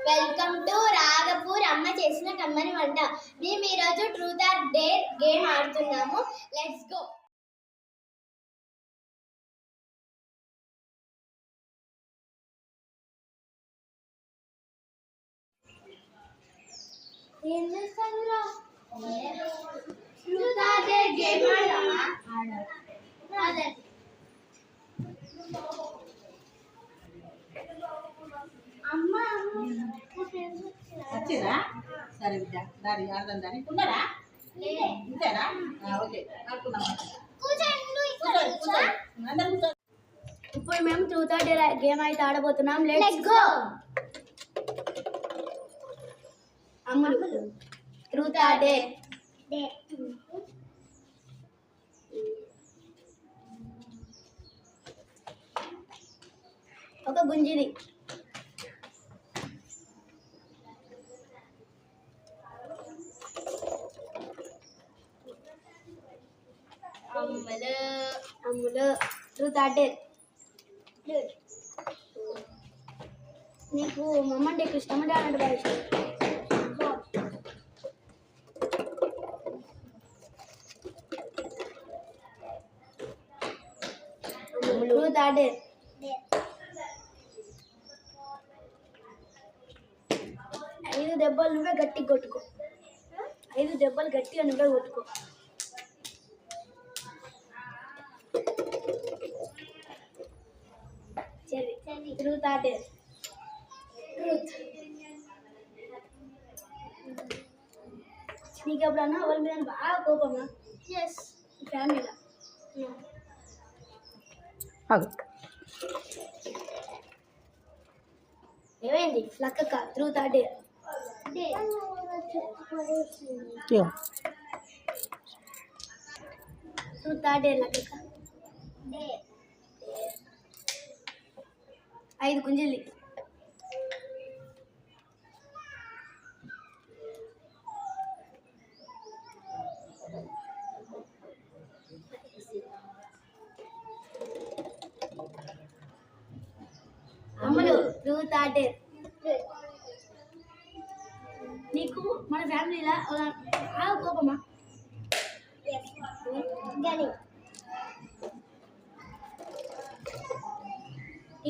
Welcome to రాగపూర్ అమ్మ చేసిన కమ్మని వంట. మేము ఈరోజు ట్రూత్ ఆర్ డేర్ గేమ్ ఆడుతున్నాము. Let's go. ఏం చేస్తానురా? ట్రూత్ ఆర్ డేర్ గేమ్ ఆడదామా? ఆడండి. వచ్చిరా సరే బిడ్డ దారి అర్థం దారి ఉన్నారా ఇంతేనా ఓకే ఇప్పుడు మేము ట్రూత్ ఆర్ డేర్ గేమ్ అయితే ఆడబోతున్నాం. Let's go. Ammulu truth or dare. ఒక గుంజిది. Ammulu truth or dare. నీకు మమ్మ అంటే ఇష్టం, డాడీ అంటే బాగా ఇష్టం. Truth or dare. 5 దెబ్బలు నువ్వే గట్టిగా కొట్టుకో. 5 దెబ్బలు గట్టిగా నువ్వే కొట్టుకో. Truth or dare. ట్రూత్. నీకు ఎప్పుడన్నా వాళ్ళ మీద బాగా కోపమా? ఎస్. ఫ్యామిలీలో ఏమైంది? లక్కక్క truth or dare. Truth or dare లక్కక్క. 5 గుంజిల్లి. Ammulu truth or dare. నీకు మన ఫ్యామిలీలో బాగా కోపమా?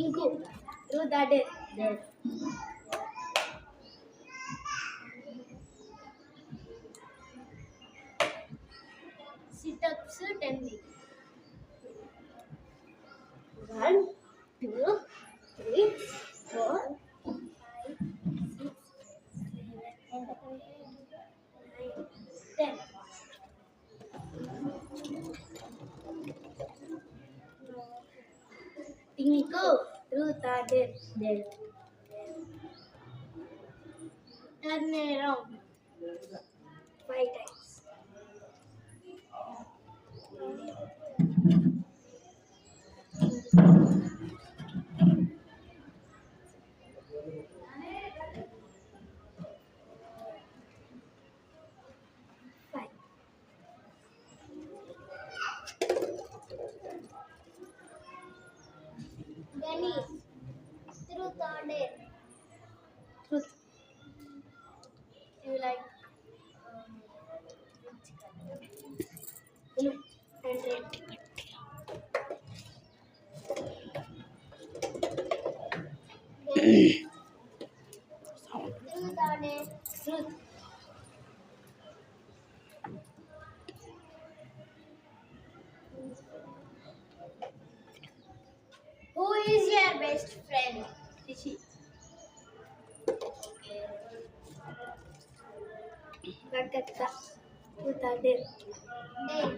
ఇంకు ట్రూత్ ఆర్ డేర్. సిటప్స్ 10. 1 2 3 4 5 6 7 10. నీకు truth or dare. Turn around 5 times. Dennis, truth or dare? Truth. You like blue and red. Truth or dare? Truth. Who is your best friend? Rishi. Ragatta. Truth or dare? Dare.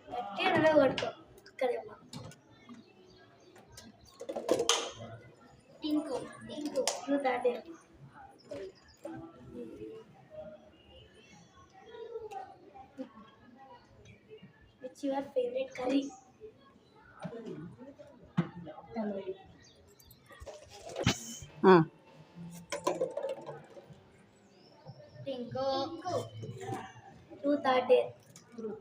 గట్టిగా నువ్వే కొట్టుకో. ఇక్కడేమో Tinku. Truth or dare? What's your favorite curry? Tingo. Truth or dare? Truth.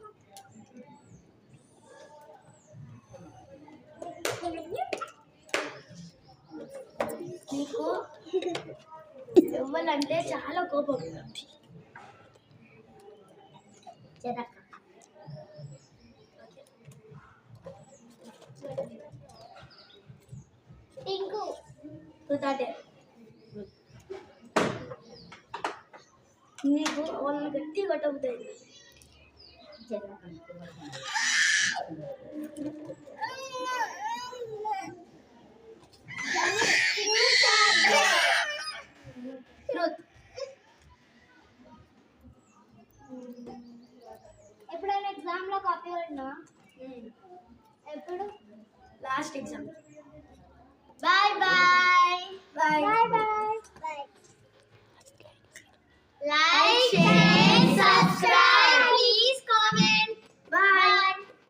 అంటే చాలా కోపం. టింకు నీకు వాళ్ళని గట్టి కొట్టబుతాయి. ఎప్పుడైనా ఎగ్జామ్లో కాపీ కొట్టినా? ఎప్పుడు? Last exam. Bye bye bye bye bye. Like share subscribe.